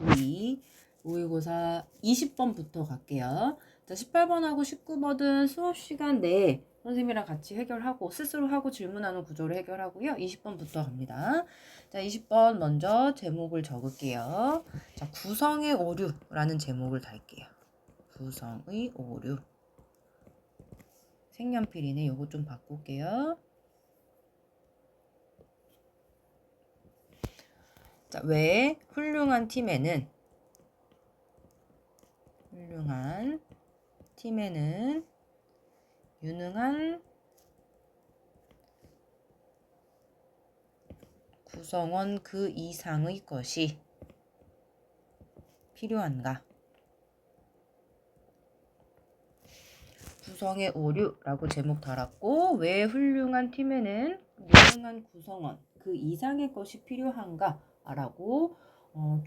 우리 모의고사 20번부터 갈게요. 자, 18번하고 19번은 수업 시간 내에 선생님이랑 같이 해결하고 스스로 하고 질문하는 구조를 해결하고요. 20번부터 갑니다. 자, 20번 먼저 제목을 적을게요. 자, 구성의 오류라는 제목을 달게요. 구성의 오류. 색연필이네. 요거 좀 바꿀게요. 자, 왜 훌륭한 팀에는 유능한 구성원 그 이상의 것이 필요한가? 구성의 오류라고 제목 달았고, 왜 훌륭한 팀에는 유능한 구성원 그 이상의 것이 필요한가? 라고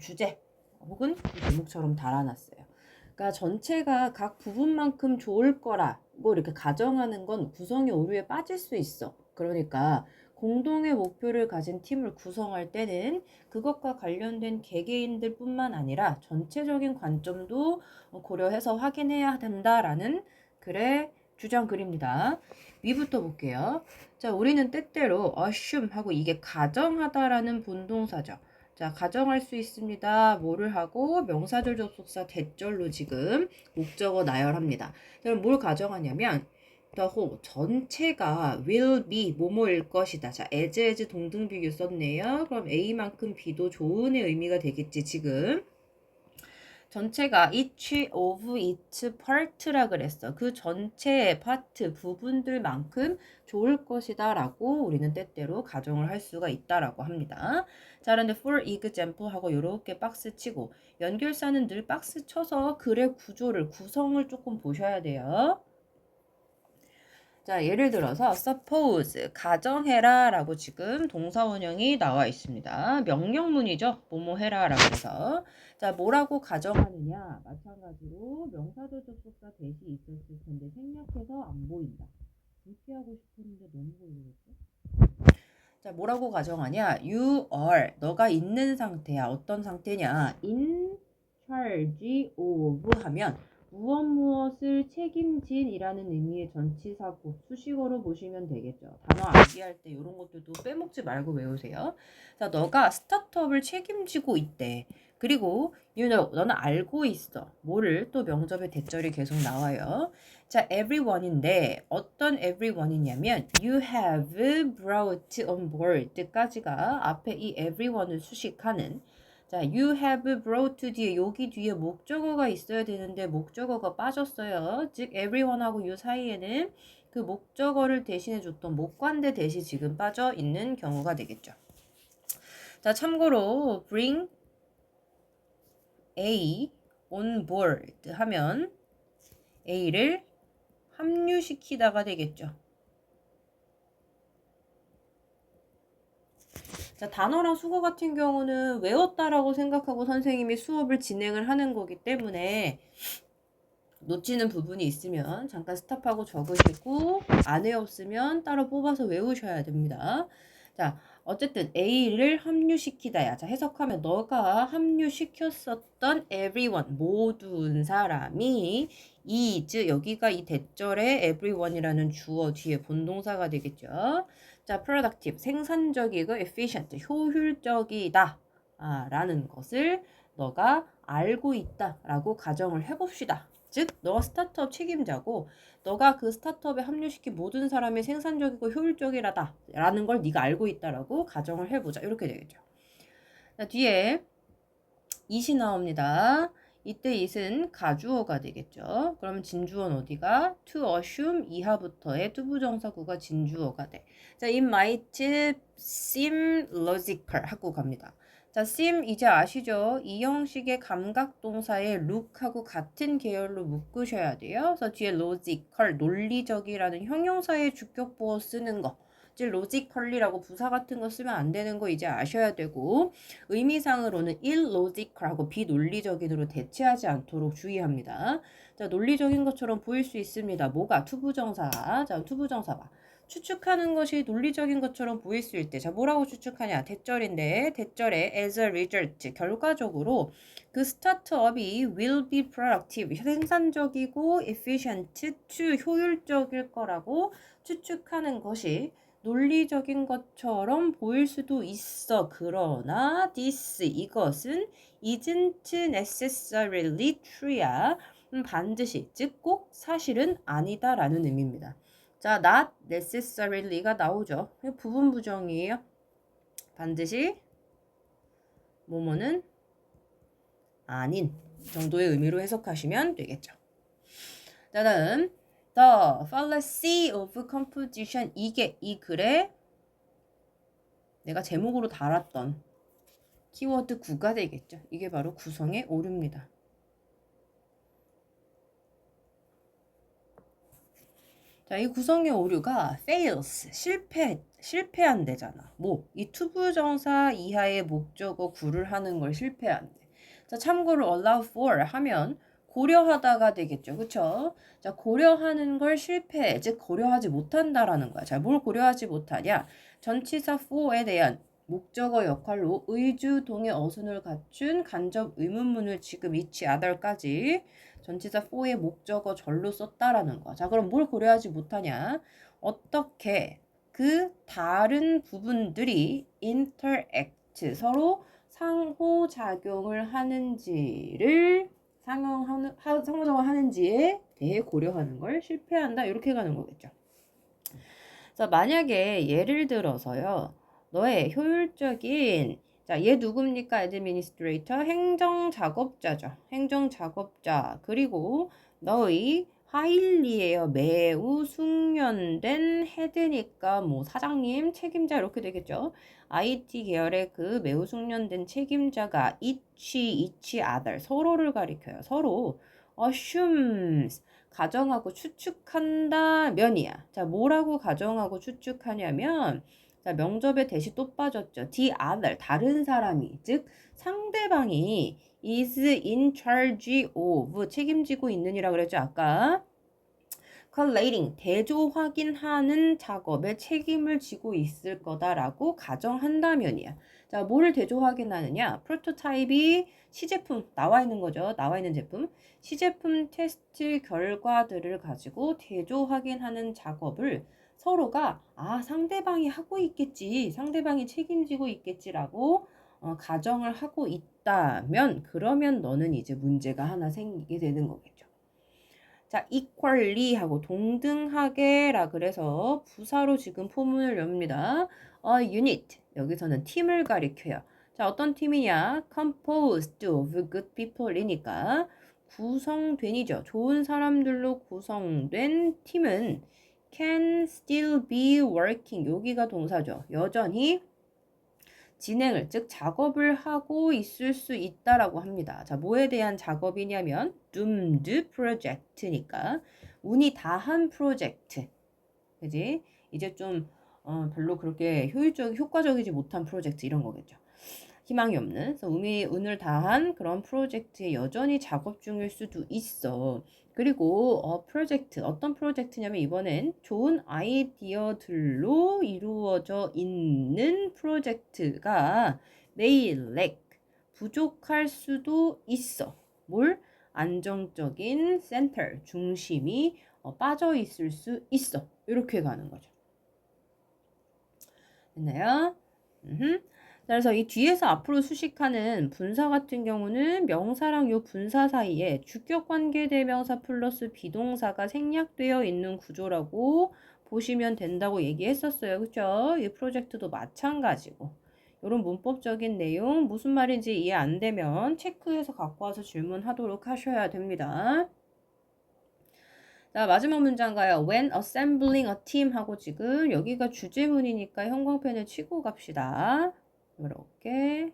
주제 혹은 제목처럼 달아놨어요. 그러니까 전체가 각 부분만큼 좋을 거라고 이렇게 가정하는 건 구성의 오류에 빠질 수 있어. 그러니까 공동의 목표를 가진 팀을 구성할 때는 그것과 관련된 개개인들 뿐만 아니라 전체적인 관점도 고려해서 확인해야 된다라는 글의 주장 글입니다. 위부터 볼게요. 자, 우리는 때때로 assume 하고 이게 가정하다라는 본동사죠. 자, 가정할 수 있습니다. 뭐를 하고 명사절 접속사 대절로 지금 목적어 나열합니다. 그럼 뭘 가정하냐면 the whole 전체가 will be 뭐뭐일 것이다. 자, as 동등 비교 썼네요. 그럼 A만큼 B도 좋은의 의미가 되겠지 지금. 전체가 each of its part라 그랬어. 그 전체의 파트 부분들만큼 좋을 것이다 라고 우리는 때때로 가정을 할 수가 있다라고 합니다. 자, 그런데 for example 하고 이렇게 박스 치고 연결사는 늘 박스 쳐서 글의 구조를 구성을 조금 보셔야 돼요. 자, 예를 들어서 suppose 가정해라 라고 지금 동사원형이 나와 있습니다. 명령문이죠. 뭐뭐 해라 라고 해서 자, 뭐라고 가정하느냐 마찬가지로 명사절 접속사 대시 있었을 텐데 생략해서 안 보인다. 무시하고 싶었는데 너무 보이겠죠? 자, 뭐라고 가정하냐 you are 너가 있는 상태야. 어떤 상태냐 in charge of 하면 무엇을 책임진이라는 의미의 전치사고 수식어로 보시면 되겠죠. 단어 암기할 때 이런 것들도 빼먹지 말고 외우세요. 자, 너가 스타트업을 책임지고 있대. 그리고 you know, 너는 알고 있어. 뭐를 또 명접의 대절이 계속 나와요. 자, everyone인데 어떤 everyone이냐면 you have brought on board까지가 앞에 이 everyone을 수식하는 자, you have brought 뒤에 여기 뒤에 목적어가 있어야 되는데 목적어가 빠졌어요. 즉 everyone하고 you 사이에는 그 목적어를 대신해 줬던 목관대 대시 지금 빠져 있는 경우가 되겠죠. 자, 참고로 bring A on board 하면 A를 합류시키다가 되겠죠. 자, 단어랑 수거 같은 경우는 외웠다라고 생각하고 선생님이 수업을 진행을 하는 거기 때문에 놓치는 부분이 있으면 잠깐 스탑하고 적으시고 안 외웠으면 따로 뽑아서 외우셔야 됩니다. 자, 어쨌든 A를 합류시키다야. 자, 해석하면 너가 합류시켰었던 everyone 모든 사람이 is 여기가 이 대절의 everyone이라는 주어 뒤에 본동사가 되겠죠. 자, productive 생산적이고 efficient 효율적이다 라는 것을 너가 알고 있다 라고 가정을 해봅시다. 즉 너가 스타트업 책임자고 너가 그 스타트업에 합류시킨 모든 사람이 생산적이고 효율적이라다 라는 걸 네가 알고 있다라고 가정을 해보자. 이렇게 되겠죠. 자, 뒤에 it이 나옵니다. 이때 it은 가주어가 되겠죠. 그러면 진주어는 어디가? to assume 이하부터의 투부정사구가 진주어가 돼. 자, it might seem logical 하고 갑니다. 자, seem 이제 아시죠? 이 형식의 감각동사의 look하고 같은 계열로 묶으셔야 돼요. 그래서 뒤에 logical, 논리적이라는 형용사의 주격보어 쓰는 거. 즉 logically라고 부사 같은 거 쓰면 안 되는 거 이제 아셔야 되고 의미상으로는 illogical하고 비논리적인으로 대체하지 않도록 주의합니다. 자, 논리적인 것처럼 보일 수 있습니다. 뭐가? 투부정사. 자, 투부정사 봐. 추측하는 것이 논리적인 것처럼 보일 수 있을 때, 자, 뭐라고 추측하냐? 대절인데, 대절에 as a result, 결과적으로 그 스타트업이 will be productive, 생산적이고 efficient to, 효율적일 거라고 추측하는 것이 논리적인 것처럼 보일 수도 있어. 그러나 this, 이것은 isn't necessarily true야. 반드시, 즉 꼭 사실은 아니다라는 의미입니다. 자, not necessarily가 나오죠. 부분 부정이에요. 반드시 뭐뭐는 아닌 정도의 의미로 해석하시면 되겠죠. 자, 다음 The fallacy of composition, 이게 이 글에 내가 제목으로 달았던 키워드 9가 되겠죠. 이게 바로 구성의 오류입니다. 자, 이 구성의 오류가 fails, 실패한대잖아. 뭐, 이 투부정사 이하의 목적어 구를 하는 걸 실패한대. 자, 참고로 allow for 하면 고려하다가 되겠죠. 그쵸? 자, 고려하는 걸 실패, 즉 고려하지 못한다라는 거야. 자, 뭘 고려하지 못하냐? 전치사 for에 대한 목적어 역할로 의주, 동의, 어순을 갖춘 간접 의문문을 지금 each other까지 전치사 for의 목적어 절로 썼다라는 거야. 자, 그럼 뭘 고려하지 못하냐? 어떻게 그 다른 부분들이 interact, 서로 상호작용을 하는지를 상호작용을 하는지에 대해 고려하는 걸 실패한다. 이렇게 가는 거겠죠. 자, 만약에 예를 들어서요. 너의 효율적인, 자, 얘 누굽니까? administrator, 행정작업자죠. 행정작업자. 그리고 너의 하일리에요. 매우 숙련된 헤드니까 뭐 사장님, 책임자 이렇게 되겠죠. IT 계열의 그 매우 숙련된 책임자가 each other, 서로를 가리켜요. 서로 assumes, 가정하고 추측한다면이야. 자, 뭐라고 가정하고 추측하냐면, 자, 명접에 대시 또 빠졌죠. the other, 다른 사람이, 즉 상대방이 is in charge of, 책임지고 있느니라 그랬죠. 아까 collating, 대조 확인하는 작업에 책임을 지고 있을 거다라고 가정한다면이야. 자, 뭐를 대조 확인하느냐? 프로토타입이 시제품, 나와 있는 거죠. 나와 있는 제품. 시제품 테스트 결과들을 가지고 대조 확인하는 작업을 서로가 상대방이 하고 있겠지. 상대방이 책임지고 있겠지라고 가정을 하고 있다면, 그러면 너는 이제 문제가 하나 생기게 되는 거겠죠. 자, equally 하고 동등하게라 그래서 부사로 지금 포문을 엽니다. unit, 여기서는 팀을 가리켜요. 자, 어떤 팀이냐? composed of good people이니까 구성된이죠. 좋은 사람들로 구성된 팀은 can still be working, 여기가 동사죠. 여전히 진행을, 즉 작업을 하고 있을 수 있다라고 합니다. 자, 뭐에 대한 작업이냐면 doomed project니까 운이 다한 프로젝트. 그지? 이제 좀 별로 그렇게 효과적이지 못한 프로젝트 이런 거겠죠. 희망이 없는, 그래서 운을 다한 그런 프로젝트에 여전히 작업 중일 수도 있어. 그리고 프로젝트, 어떤 프로젝트냐면 이번엔 좋은 아이디어들로 이루어져 있는 프로젝트가 may lack, 부족할 수도 있어. 뭘? 안정적인 center, 중심이 빠져 있을 수 있어. 이렇게 가는 거죠. 됐나요? 그래서 이 뒤에서 앞으로 수식하는 분사 같은 경우는 명사랑 요 분사 사이에 주격관계 대명사 플러스 비동사가 생략되어 있는 구조라고 보시면 된다고 얘기했었어요. 그쵸? 이 프로젝트도 마찬가지고. 이런 문법적인 내용 무슨 말인지 이해 안 되면 체크해서 갖고 와서 질문하도록 하셔야 됩니다. 자, 마지막 문장가요. When assembling a team 하고 지금 여기가 주제문이니까 형광펜을 치고 갑시다. 이렇게.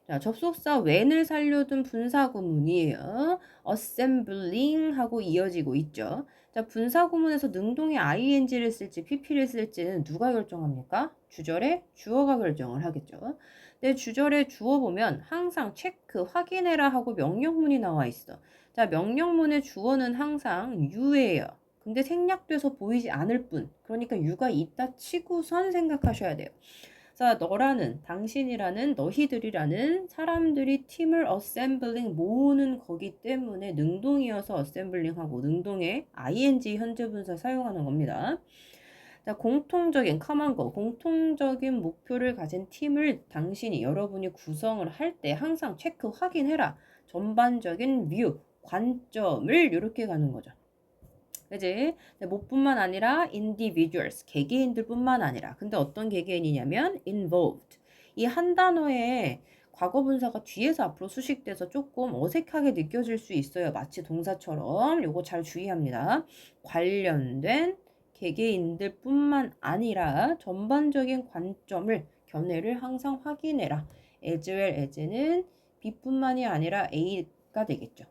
자, 접속사 when을 살려둔 분사구문이에요. assembling 하고 이어지고 있죠. 자, 분사구문에서 능동의 ing를 쓸지 pp를 쓸지는 누가 결정합니까? 주절에 주어가 결정을 하겠죠. 근데 주절에 주어 보면 항상 체크, 확인해라 하고 명령문이 나와 있어. 자, 명령문의 주어는 항상 you예요. 근데 생략돼서 보이지 않을 뿐. 그러니까 유가 있다 치고선 생각하셔야 돼요. 자, 너라는, 당신이라는, 너희들이라는 사람들이 팀을 assembling 모으는 거기 때문에 능동이어서 assembling하고 능동의 ing 현재분사 사용하는 겁니다. 자, 공통적인 common goal, 공통적인 목표를 가진 팀을 당신이 여러분이 구성을 할 때 항상 체크 확인해라. 전반적인 view, 관점을 이렇게 가는 거죠. 그지? 못뿐만 아니라 individuals, 개개인들뿐만 아니라. 근데 어떤 개개인이냐면 involved. 이 한 단어에 과거 분사가 뒤에서 앞으로 수식돼서 조금 어색하게 느껴질 수 있어요. 마치 동사처럼. 요거 잘 주의합니다. 관련된 개개인들뿐만 아니라 전반적인 관점을 견해를 항상 확인해라. as well as는 B뿐만이 아니라 A가 되겠죠.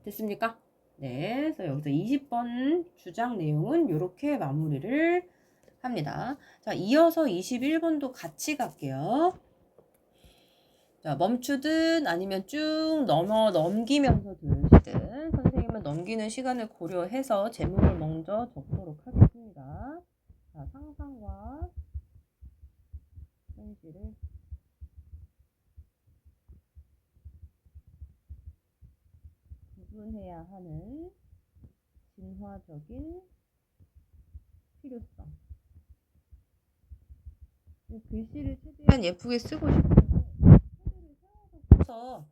됐습니까? 네, 그래서 여기서 20번 주장 내용은 이렇게 마무리를 합니다. 자, 이어서 21번도 같이 갈게요. 자, 멈추든 아니면 쭉 넘기면서 들으시든 선생님은 넘기는 시간을 고려해서 제목을 먼저 적도록 하겠습니다. 자, 상상과 현실을 구분해야 하는 진화적인 필요성. 글씨를 최대한 예쁘게 쓰고 싶은데 세워서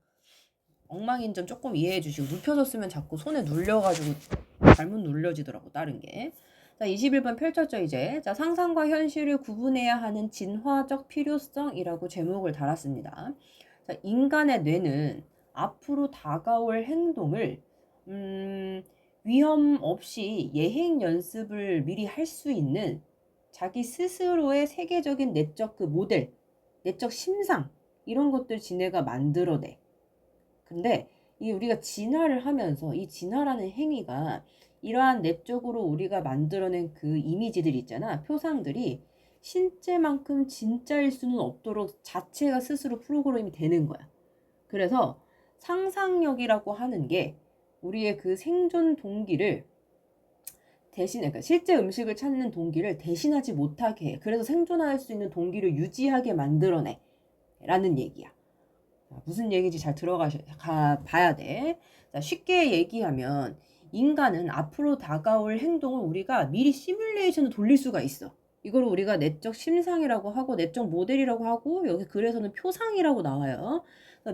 엉망인 점 조금 이해해 주시고 눕혀서 쓰면 자꾸 손에 눌려가지고 잘못 눌려지더라고 다른 게. 자, 21번 펼쳤죠 이제. 자, 상상과 현실을 구분해야 하는 진화적 필요성이라고 제목을 달았습니다. 자, 인간의 뇌는 앞으로 다가올 행동을 위험 없이 예행 연습을 미리 할 수 있는 자기 스스로의 세계적인 내적 그 모델, 내적 심상 이런 것들 지네가 만들어내. 근데 이 우리가 진화를 하면서 이 진화라는 행위가 이러한 내적으로 우리가 만들어낸 그 이미지들 있잖아. 표상들이 실제만큼 진짜일 수는 없도록 자체가 스스로 프로그램이 되는 거야. 그래서 상상력이라고 하는 게 우리의 그 생존 동기를 대신에, 그러니까 실제 음식을 찾는 동기를 대신하지 못하게 해. 그래서 생존할 수 있는 동기를 유지하게 만들어내. 라는 얘기야. 무슨 얘기인지 잘 봐야 돼. 자, 쉽게 얘기하면 인간은 앞으로 다가올 행동을 우리가 미리 시뮬레이션을 돌릴 수가 있어. 이걸 우리가 내적 심상이라고 하고 내적 모델이라고 하고 여기 글에서는 표상이라고 나와요.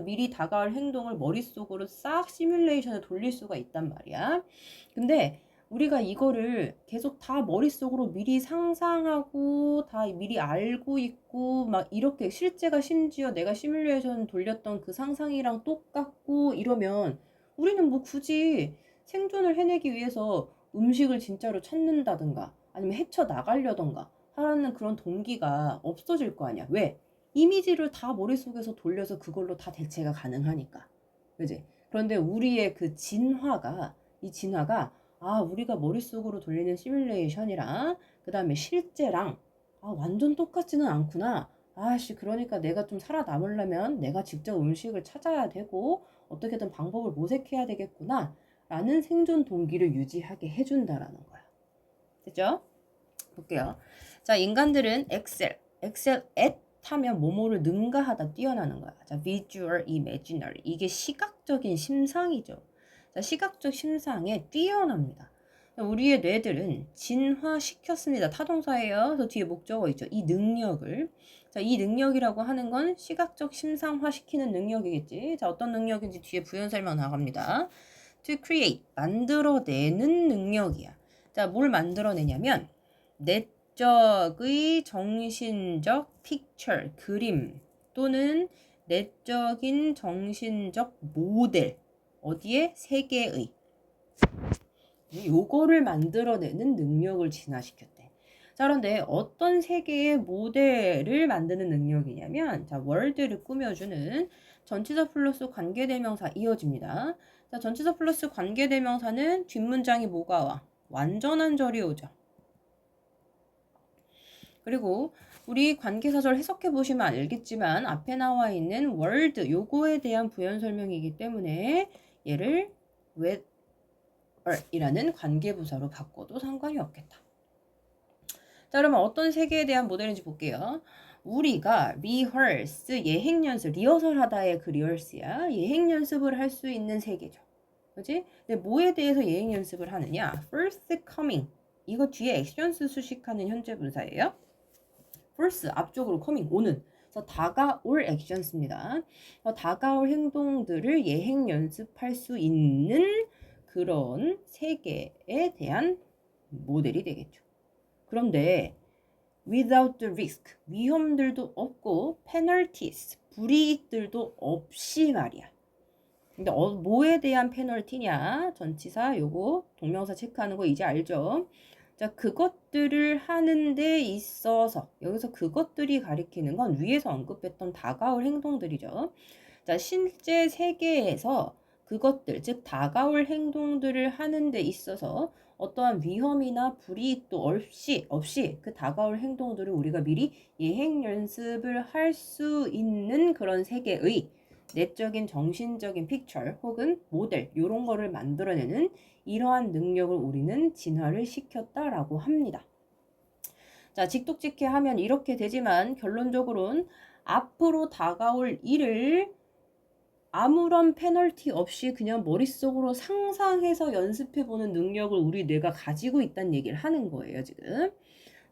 미리 다가올 행동을 머릿속으로 싹 시뮬레이션을 돌릴 수가 있단 말이야. 근데 우리가 이거를 계속 다 머릿속으로 미리 상상하고 다 미리 알고 있고 막 이렇게 실제가 심지어 내가 시뮬레이션 돌렸던 그 상상이랑 똑같고 이러면 우리는 뭐 굳이 생존을 해내기 위해서 음식을 진짜로 찾는다든가 아니면 헤쳐나가려던가 하는 그런 동기가 없어질 거 아니야. 왜? 이미지를 다 머릿속에서 돌려서 그걸로 다 대체가 가능하니까. 그지? 그런데 우리의 그 진화가 우리가 머릿속으로 돌리는 시뮬레이션이랑 그 다음에 실제랑 완전 똑같지는 않구나. 그러니까 내가 좀 살아남으려면 내가 직접 음식을 찾아야 되고 어떻게든 방법을 모색해야 되겠구나 라는 생존 동기를 유지하게 해준다라는 거야. 됐죠? 볼게요. 자, 인간들은 엑셀 at 하면 뭐뭐를 능가하다 뛰어나는 거야. 자, visual imaginary 이게 시각적인 심상이죠. 자, 시각적 심상에 뛰어납니다. 우리의 뇌들은 진화시켰습니다. 타동사예요. 그래서 뒤에 목적어 있죠. 이 능력을. 자, 이 능력이라고 하는 건 시각적 심상화시키는 능력이겠지. 자, 어떤 능력인지 뒤에 부연 설명 나갑니다. To create, 만들어내는 능력이야. 자, 뭘 만들어내냐면 내적의 정신적 picture, 그림 또는 내적인 정신적 모델 어디에? 세계의 요거를 만들어내는 능력을 진화시켰대. 자, 그런데 어떤 세계의 모델을 만드는 능력이냐면 자, 월드를 꾸며주는 전치사 플러스 관계대명사 이어집니다. 자, 전치사 플러스 관계대명사는 뒷문장이 뭐가 와? 완전한 절이 오죠. 그리고 우리 관계사절 해석해 보시면 알겠지만 앞에 나와 있는 월드 요거에 대한 부연 설명이기 때문에 얘를 이라는 관계부사로 바꿔도 상관이 없겠다. 자, 그러면 어떤 세계에 대한 모델인지 볼게요. 우리가 rehearse, 예행 연습, 리허설 하다의 그 리허스야. 예행 연습을 할 수 있는 세계죠. 그지? 근데 뭐에 대해서 예행 연습을 하느냐? first coming. 이거 뒤에 액션스 수식하는 현재 분사예요. first, 앞쪽으로 coming, 오는. 그래서 다가올 액션스입니다. 다가올 행동들을 예행 연습할 수 있는 그런 세계에 대한 모델이 되겠죠. 그런데 without the risk, 위험들도 없고 penalties, 불이익들도 없이 말이야. 근데 뭐에 대한 페널티냐? 전치사 요거 동명사 체크하는 거 이제 알죠? 자, 그것들을 하는 데 있어서 여기서 그것들이 가리키는 건 위에서 언급했던 다가올 행동들이죠. 자, 실제 세계에서 그것들, 즉 다가올 행동들을 하는 데 있어서 어떠한 위험이나 불이익도 없이 그 다가올 행동들을 우리가 미리 예행 연습을 할 수 있는 그런 세계의 내적인 정신적인 픽처 혹은 모델 이런 거를 만들어내는 이러한 능력을 우리는 진화를 시켰다라고 합니다. 자, 직독직해 하면 이렇게 되지만 결론적으로는 앞으로 다가올 일을 아무런 페널티 없이 그냥 머릿속으로 상상해서 연습해보는 능력을 우리 뇌가 가지고 있다는 얘기를 하는 거예요, 지금.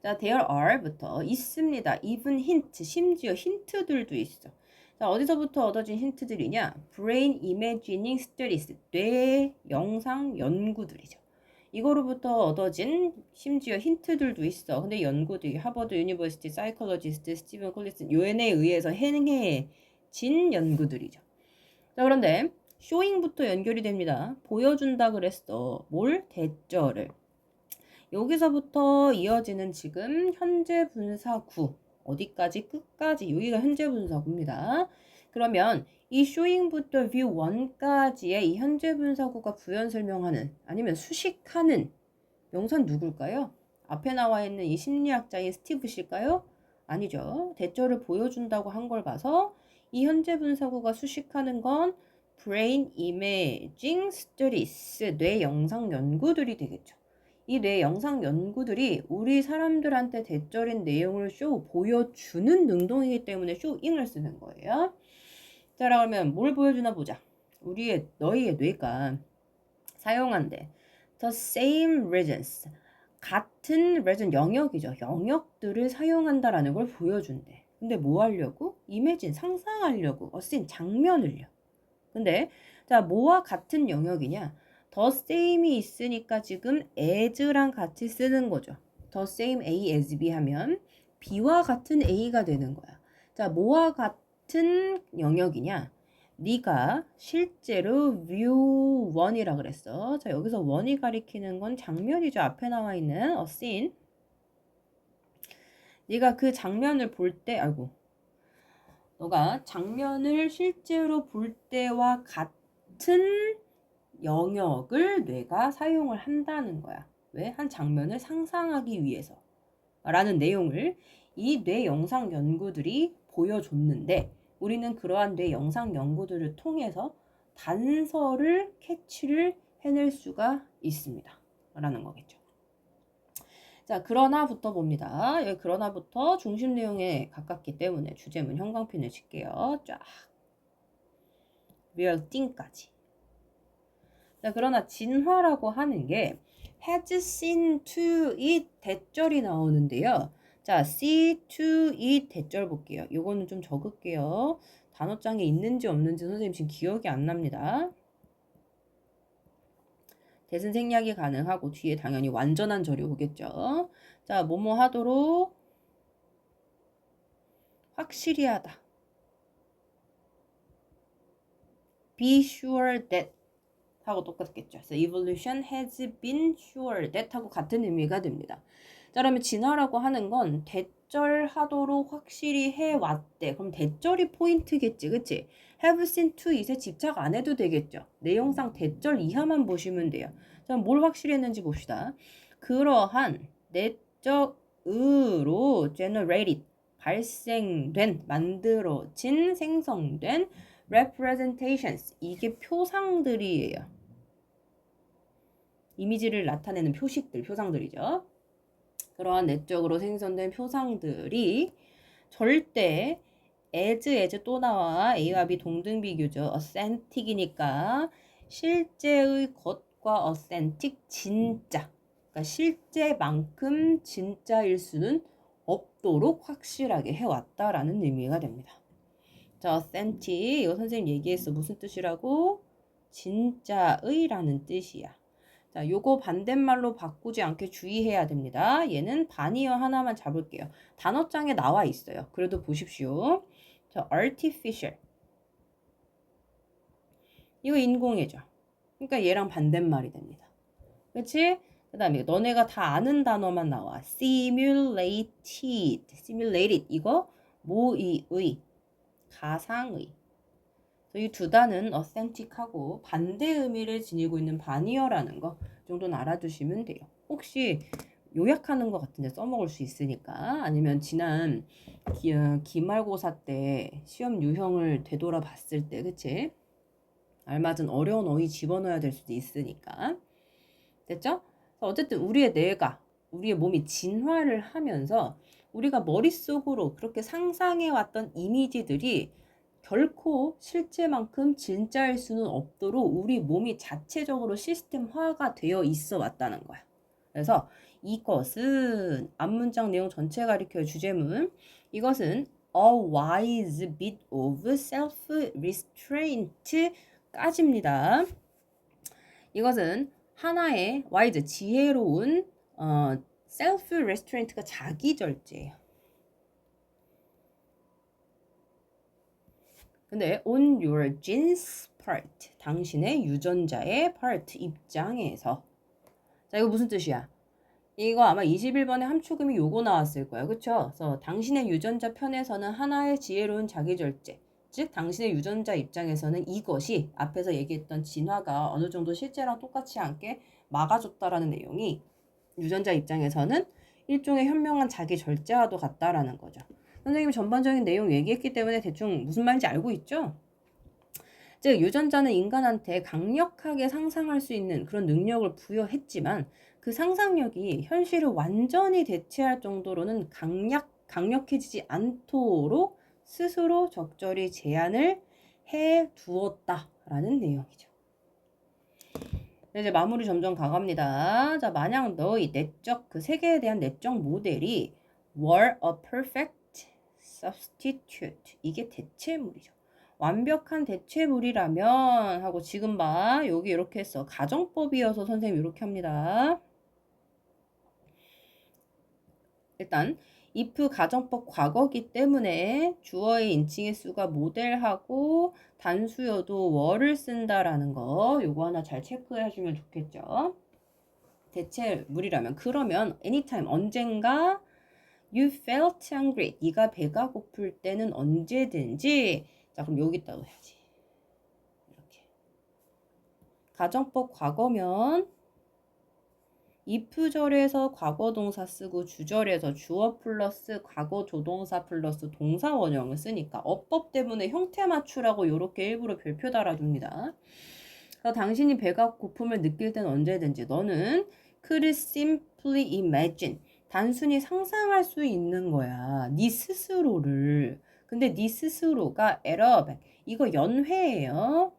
자, there are부터 있습니다. even hint, 심지어 힌트들도 있어. 자, 어디서부터 얻어진 힌트들이냐? brain imaging studies, 뇌 영상 연구들이죠. 이거로부터 얻어진 심지어 힌트들도 있어. 근데 연구들이 하버드 유니버시티 사이콜로지스트 스티븐 콜리슨 요엔에 의해서 행해진 연구들이죠. 자, 그런데 쇼잉부터 연결이 됩니다. 보여준다 그랬어. 뭘? 대절을. 여기서부터 이어지는 지금 현재 분사구 어디까지? 끝까지 여기가 현재 분사구입니다. 그러면 이 showing부터 view 1까지의 이 현재 분사구가 부연 설명하는 아니면 수식하는 명사는 누굴까요? 앞에 나와 있는 이 심리학자인 스티브 씨일까요? 아니죠. 대절을 보여준다고 한 걸 봐서 이 현재 분사구가 수식하는 건 brain imaging studies, 뇌 영상 연구들이 되겠죠. 이 뇌 영상 연구들이 우리 사람들한테 대절인 내용을 보여주는 능동이기 때문에 쇼잉을 쓰는 거예요. 자, 그러면 뭘 보여주나 보자. 너희의 뇌가 사용한대. The same regions. 같은 region, 영역이죠. 영역들을 사용한다라는 걸 보여준대. 근데 뭐 하려고? 이미진, 상상하려고. 장면을요. 근데 자, 뭐와 같은 영역이냐? the same이 있으니까 지금 as랑 같이 쓰는 거죠. the same A as B 하면 B와 같은 A가 되는 거야. 자, 뭐와 같은 영역이냐? 네가 실제로 view 1이라 그랬어. 자, 여기서 1이 가리키는 건 장면이죠. 앞에 나와 있는 a scene. 네가 그 장면을 볼 때, 너가 장면을 실제로 볼 때와 같은 영역을 뇌가 사용을 한다는 거야. 왜? 한 장면을 상상하기 위해서 라는 내용을 이 뇌 영상 연구들이 보여줬는데 우리는 그러한 뇌 영상 연구들을 통해서 단서를 캐치를 해낼 수가 있습니다. 라는 거겠죠. 자, 그러나부터 봅니다. 여기 그러나부터 중심 내용에 가깝기 때문에 주제문 형광펜을 칠게요. 쫙. real thing까지. 자, 그러나 진화라고 하는 게 has seen to it 대절이 나오는데요. 자, see to it 대절 볼게요. 요거는 좀 적을게요. 단어장에 있는지 없는지 선생님 지금 기억이 안 납니다. 대신 생략이 가능하고 뒤에 당연히 완전한 절이 오겠죠. 자, 뭐뭐 하도록 확실히 하다. be sure that 하고 똑같겠죠. 그래서 evolution has been sure that 하고 같은 의미가 됩니다. 자, 그러면 진화라고 하는 건 대절하도록 확실히 해왔대. 그럼 대절이 포인트겠지, 그치? have seen to it에 집착 안 해도 되겠죠. 내용상 대절 이하만 보시면 돼요. 자, 뭘 확실히 했는지 봅시다. 그러한 내적으로 generated, 발생된, 만들어진, 생성된 representations, 이게 표상들이에요. 이미지를 나타내는 표식들, 표상들이죠. 그러한 내적으로 생성된 표상들이 절대 as 또 나와 A와 B 동등비교죠. authentic이니까 실제의 것과 authentic 진짜. 그러니까 실제만큼 진짜일 수는 없도록 확실하게 해왔다라는 의미가 됩니다. 자, authentic 이거 선생님 얘기했어. 무슨 뜻이라고? 진짜의라는 뜻이야. 자, 요거 반대말로 바꾸지 않게 주의해야 됩니다. 얘는 반이어 하나만 잡을게요. 단어장에 나와 있어요. 그래도 보십시오. 자, artificial. 이거 인공이죠. 그러니까 얘랑 반대말이 됩니다. 그치? 그 다음에 너네가 다 아는 단어만 나와. simulated. simulated. 이거 모의의, 가상의. 이 두 단은 authentic하고 반대 의미를 지니고 있는 반이어라는 거 정도는 알아두시면 돼요. 혹시 요약하는 것 같은데 써먹을 수 있으니까 아니면 지난 기말고사 때 시험 유형을 되돌아봤을 때 그치? 알맞은 어려운 어휘 집어넣어야 될 수도 있으니까 됐죠? 어쨌든 우리의 뇌가 우리의 몸이 진화를 하면서 우리가 머릿속으로 그렇게 상상해왔던 이미지들이 결코 실제만큼 진짜일 수는 없도록 우리 몸이 자체적으로 시스템화가 되어 있어 왔다는 거야. 그래서 이것은 앞문장 내용 전체 가리켜 주제문 이것은 a wise bit of self-restraint 까지입니다. 이것은 하나의 wise 지혜로운 self-restraint가 자기 절제예요. 근데 on your genes part 당신의 유전자의 part 입장에서 자 이거 무슨 뜻이야? 이거 아마 21번에 함축음이 요거 나왔을 거예요. 그쵸? 그래서 당신의 유전자 편에서는 하나의 지혜로운 자기절제 즉 당신의 유전자 입장에서는 이것이 앞에서 얘기했던 진화가 어느 정도 실제랑 똑같지 않게 막아줬다라는 내용이 유전자 입장에서는 일종의 현명한 자기절제와도 같다라는 거죠. 선생님이 전반적인 내용 얘기했기 때문에 대충 무슨 말인지 알고 있죠? 즉 유전자는 인간한테 강력하게 상상할 수 있는 그런 능력을 부여했지만 그 상상력이 현실을 완전히 대체할 정도로는 강력해지지 않도록 스스로 적절히 제한을 해 두었다라는 내용이죠. 이제 마무리 점점 가갑니다. 자, 만약 너의 내적 그 세계에 대한 내적 모델이 were a perfect substitute 이게 대체물이죠. 완벽한 대체물이라면 하고 지금 봐 여기 이렇게 했어. 가정법이어서 선생님 이렇게 합니다. 일단 if 가정법 과거기 때문에 주어의 인칭의 수가 모델하고 단수여도 were를 쓴다라는 거 요거 하나 잘 체크해 주면 좋겠죠. 대체물이라면 그러면 anytime 언젠가 you felt hungry 네가 배가 고플 때는 언제든지 자 그럼 여기다가 해야지 이렇게 가정법 과거면 if절에서 과거동사 쓰고 주절에서 주어 플러스 과거 조동사 플러스 동사 원형을 쓰니까 어법 때문에 형태 맞추라고 이렇게 일부러 별표 달아줍니다. 그래서 당신이 배가 고픔을 느낄 땐 언제든지 너는 could simply imagine 단순히 상상할 수 있는 거야. 네 스스로를. 근데 네 스스로가 에러백 이거 연회예요.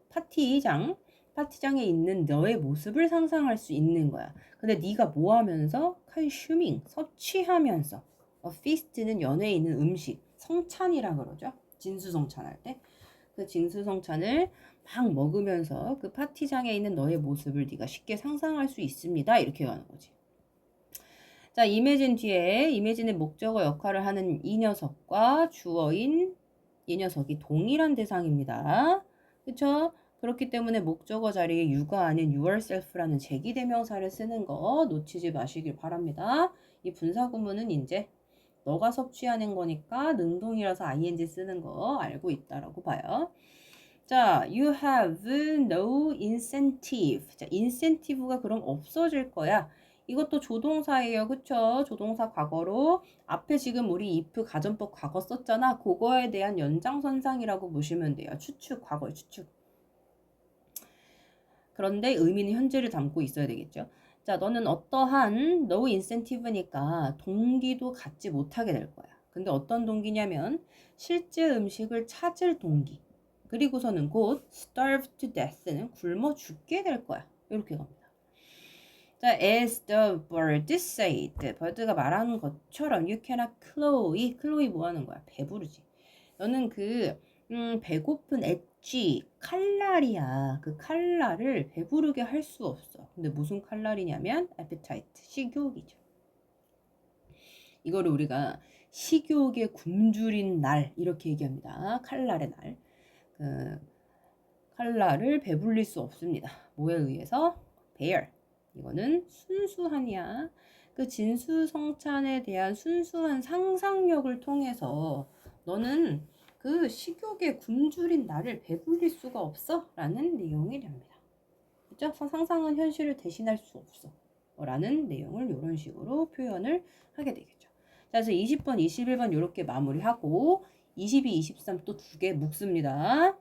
파티장에 있는 너의 모습을 상상할 수 있는 거야. 근데 네가 뭐 하면서? consuming, 섭취하면서. feast는 연회에 있는 음식, 성찬이라 그러죠. 진수성찬할 때. 그 진수성찬을 막 먹으면서 그 파티장에 있는 너의 모습을 네가 쉽게 상상할 수 있습니다. 이렇게 가는 거지. 자, imagine 뒤에 imagine의 목적어 역할을 하는 이 녀석과 주어인 이 녀석이 동일한 대상입니다. 그쵸? 그렇기 때문에 목적어 자리에 you가 아닌 yourself라는 제기대명사를 쓰는 거 놓치지 마시길 바랍니다. 이 분사구문은 이제 너가 섭취하는 거니까 능동이라서 ing 쓰는 거 알고 있다라고 봐요. 자, you have no incentive. 자, incentive가 그럼 없어질 거야. 이것도 조동사예요. 그쵸? 조동사 과거로 앞에 지금 우리 if 가정법 과거 썼잖아. 그거에 대한 연장선상이라고 보시면 돼요. 추측, 과거의 추측. 그런데 의미는 현재를 담고 있어야 되겠죠. 자, 너는 어떠한 no incentive니까 동기도 갖지 못하게 될 거야. 근데 어떤 동기냐면 실제 음식을 찾을 동기. 그리고서는 곧 starve to death는 굶어 죽게 될 거야. 이렇게 갑니다. 자, as the bird said. bird가 말하는 것처럼 you cannot Chloe 뭐 하는 거야? 배부르지. 너는 배고픈 엣지 칼날이야. 그 칼날을 배부르게 할 수 없어. 근데 무슨 칼날이냐면 appetite, 식욕이죠. 이거를 우리가 식욕의 굶주린 날 이렇게 얘기합니다. 칼날의 날. 그 칼날을 배불릴 수 없습니다. 뭐에 의해서? bear. 이거는 순수한이야. 그 진수성찬에 대한 순수한 상상력을 통해서 너는 그 식욕의 굶주린 나를 배불릴 수가 없어 라는 내용이 됩니다. 그죠? 상상은 현실을 대신할 수 없어 라는 내용을 이런 식으로 표현을 하게 되겠죠. 자, 그래서 20번, 21번 이렇게 마무리하고 22, 23 또 두 개 묶습니다.